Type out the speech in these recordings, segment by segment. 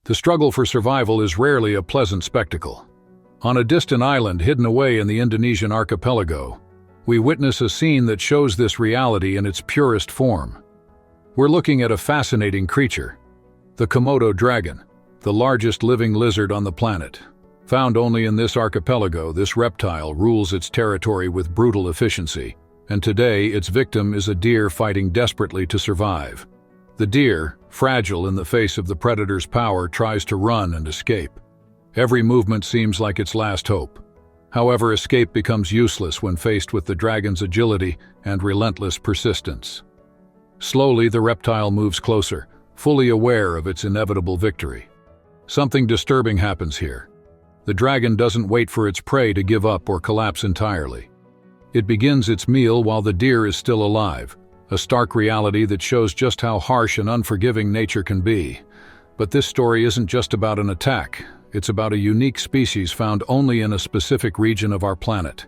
The struggle for survival is rarely a pleasant spectacle. On a distant island hidden away in the Indonesian archipelago, we witness a scene that shows this reality in its purest form. We're looking at a fascinating creature, the Komodo dragon, the largest living lizard on the planet. Found only in this archipelago, this reptile rules its territory with brutal efficiency, and today its victim is a deer fighting desperately to survive. The deer, fragile in the face of the predator's power, tries to run and escape. Every movement seems like its last hope. However, escape becomes useless when faced with the dragon's agility and relentless persistence. Slowly, the reptile moves closer, fully aware of its inevitable victory. Something disturbing happens here. The dragon doesn't wait for its prey to give up or collapse entirely. It begins its meal while the deer is still alive, a stark reality that shows just how harsh and unforgiving nature can be. But this story isn't just about an attack. It's about a unique species found only in a specific region of our planet.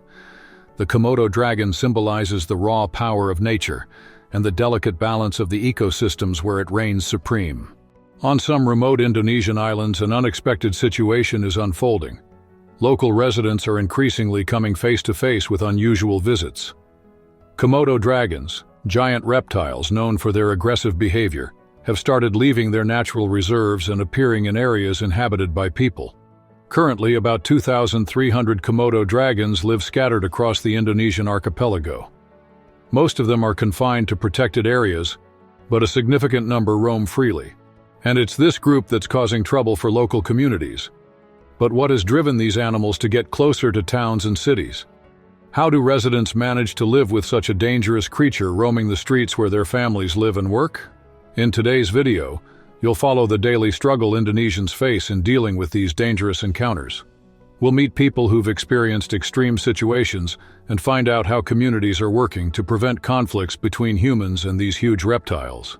The Komodo dragon symbolizes the raw power of nature and the delicate balance of the ecosystems where it reigns supreme. On some remote Indonesian islands, an unexpected situation is unfolding. Local residents are increasingly coming face to face with unusual visits. Komodo dragons, giant reptiles known for their aggressive behavior, have started leaving their natural reserves and appearing in areas inhabited by people. Currently, about 2,300 Komodo dragons live scattered across the Indonesian archipelago. Most of them are confined to protected areas, but a significant number roam freely. And it's this group that's causing trouble for local communities. But what has driven these animals to get closer to towns and cities? How do residents manage to live with such a dangerous creature roaming the streets where their families live and work? In today's video, you'll follow the daily struggle Indonesians face in dealing with these dangerous encounters. We'll meet people who've experienced extreme situations and find out how communities are working to prevent conflicts between humans and these huge reptiles.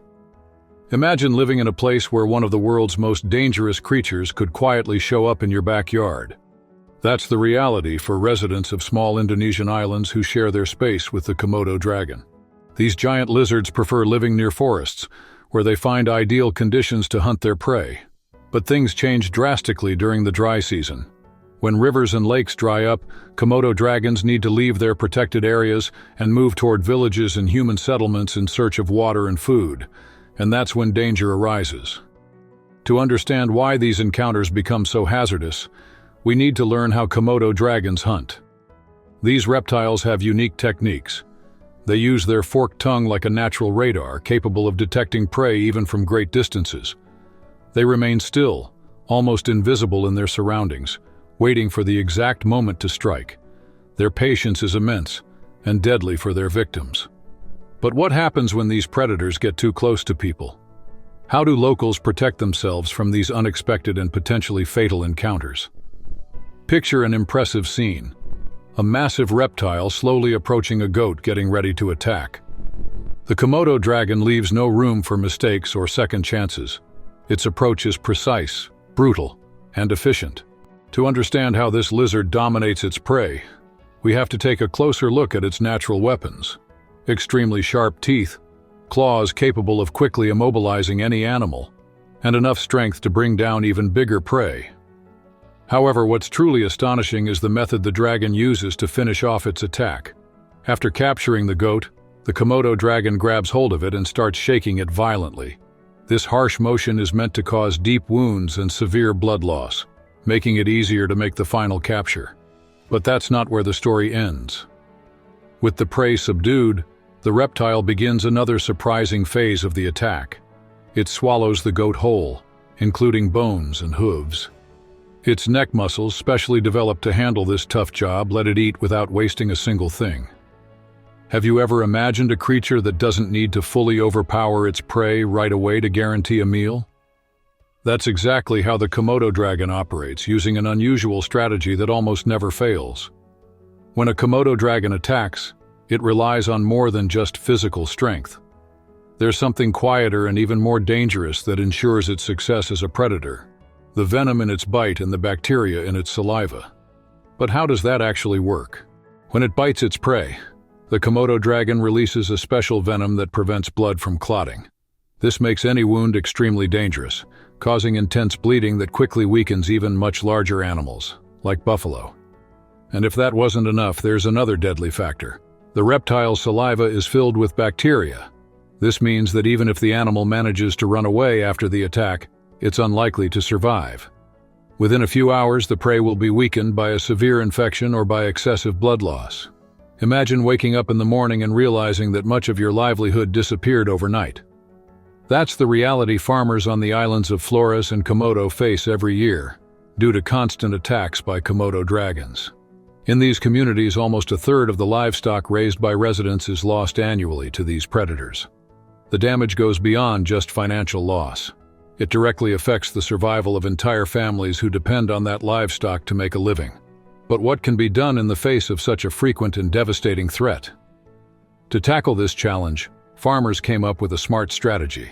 Imagine living in a place where one of the world's most dangerous creatures could quietly show up in your backyard. That's the reality for residents of small Indonesian islands who share their space with the Komodo dragon. These giant lizards prefer living near forests, where they find ideal conditions to hunt their prey. But things change drastically during the dry season. When rivers and lakes dry up, Komodo dragons need to leave their protected areas and move toward villages and human settlements in search of water and food. And that's when danger arises. To understand why these encounters become so hazardous, we need to learn how Komodo dragons hunt. These reptiles have unique techniques. They use their forked tongue like a natural radar, capable of detecting prey even from great distances. They remain still, almost invisible in their surroundings, waiting for the exact moment to strike. Their patience is immense and deadly for their victims. But what happens when these predators get too close to people? How do locals protect themselves from these unexpected and potentially fatal encounters? Picture an impressive scene. A massive reptile slowly approaching a goat getting ready to attack. The Komodo dragon leaves no room for mistakes or second chances. Its approach is precise, brutal, and efficient. To understand how this lizard dominates its prey, we have to take a closer look at its natural weapons. Extremely sharp teeth, claws capable of quickly immobilizing any animal, and enough strength to bring down even bigger prey. However, what's truly astonishing is the method the dragon uses to finish off its attack. After capturing the goat, the Komodo dragon grabs hold of it and starts shaking it violently. This harsh motion is meant to cause deep wounds and severe blood loss, making it easier to make the final capture. But that's not where the story ends. With the prey subdued, the reptile begins another surprising phase of the attack. It swallows the goat whole, including bones and hooves. Its neck muscles, specially developed to handle this tough job, let it eat without wasting a single thing. Have you ever imagined a creature that doesn't need to fully overpower its prey right away to guarantee a meal? That's exactly how the Komodo dragon operates, using an unusual strategy that almost never fails. When a Komodo dragon attacks, it relies on more than just physical strength. There's something quieter and even more dangerous that ensures its success as a predator: the venom in its bite and the bacteria in its saliva. But how does that actually work? When it bites its prey, the Komodo dragon releases a special venom that prevents blood from clotting. This makes any wound extremely dangerous, causing intense bleeding that quickly weakens even much larger animals, like buffalo. And if that wasn't enough, there's another deadly factor. The reptile's saliva is filled with bacteria. This means that even if the animal manages to run away after the attack, it's unlikely to survive. Within a few hours, the prey will be weakened by a severe infection or by excessive blood loss. Imagine waking up in the morning and realizing that much of your livelihood disappeared overnight. That's the reality farmers on the islands of Flores and Komodo face every year, due to constant attacks by Komodo dragons. In these communities, almost a third of the livestock raised by residents is lost annually to these predators. The damage goes beyond just financial loss. It directly affects the survival of entire families who depend on that livestock to make a living. But what can be done in the face of such a frequent and devastating threat? To tackle this challenge, farmers came up with a smart strategy.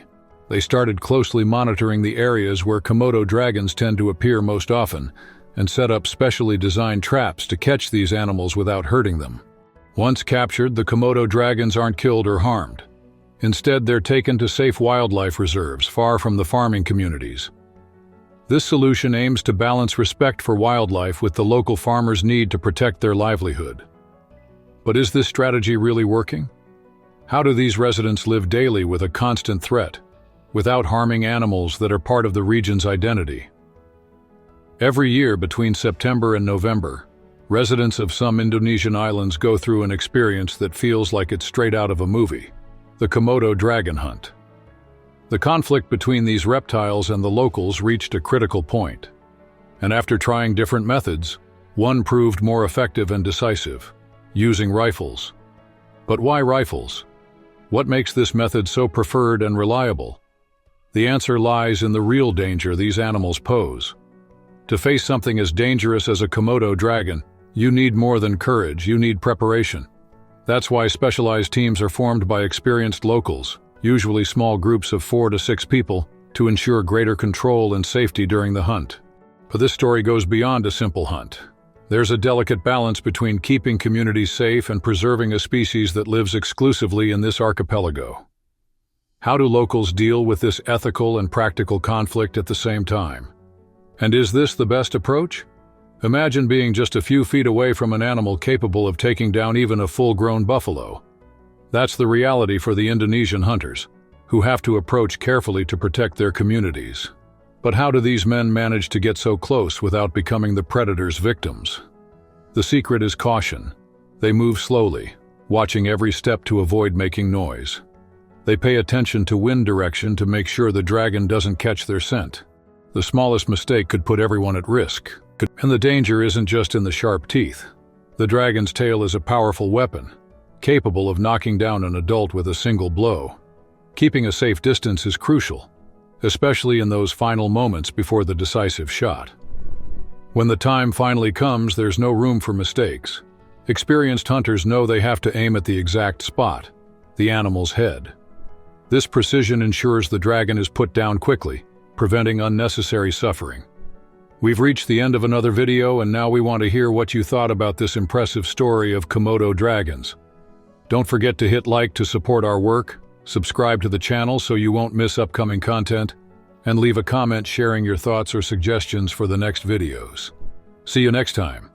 They started closely monitoring the areas where Komodo dragons tend to appear most often and set up specially designed traps to catch these animals without hurting them. Once captured, the Komodo dragons aren't killed or harmed. Instead, they're taken to safe wildlife reserves far from the farming communities. This solution aims to balance respect for wildlife with the local farmers' need to protect their livelihood. But is this strategy really working? How do these residents live daily with a constant threat, without harming animals that are part of the region's identity? Every year between September and November, residents of some Indonesian islands go through an experience that feels like it's straight out of a movie: the Komodo dragon hunt. The conflict between these reptiles and the locals reached a critical point, and after trying different methods, one proved more effective and decisive: using rifles. But why rifles? What makes this method so preferred and reliable? The answer lies in the real danger these animals pose. To face something as dangerous as a Komodo dragon, you need more than courage, you need preparation. That's why specialized teams are formed by experienced locals, usually small groups of 4 to 6 people, to ensure greater control and safety during the hunt. But this story goes beyond a simple hunt. There's a delicate balance between keeping communities safe and preserving a species that lives exclusively in this archipelago. How do locals deal with this ethical and practical conflict at the same time? And is this the best approach? Imagine being just a few feet away from an animal capable of taking down even a full-grown buffalo. That's the reality for the Indonesian hunters, who have to approach carefully to protect their communities. But how do these men manage to get so close without becoming the predator's victims? The secret is caution. They move slowly, watching every step to avoid making noise. They pay attention to wind direction to make sure the dragon doesn't catch their scent. The smallest mistake could put everyone at risk. And the danger isn't just in the sharp teeth. The dragon's tail is a powerful weapon, capable of knocking down an adult with a single blow. Keeping a safe distance is crucial, especially in those final moments before the decisive shot. When the time finally comes, there's no room for mistakes. Experienced hunters know they have to aim at the exact spot, the animal's head. This precision ensures the dragon is put down quickly, preventing unnecessary suffering. We've reached the end of another video, and now we want to hear what you thought about this impressive story of Komodo dragons. Don't forget to hit like to support our work, subscribe to the channel so you won't miss upcoming content, and leave a comment sharing your thoughts or suggestions for the next videos. See you next time.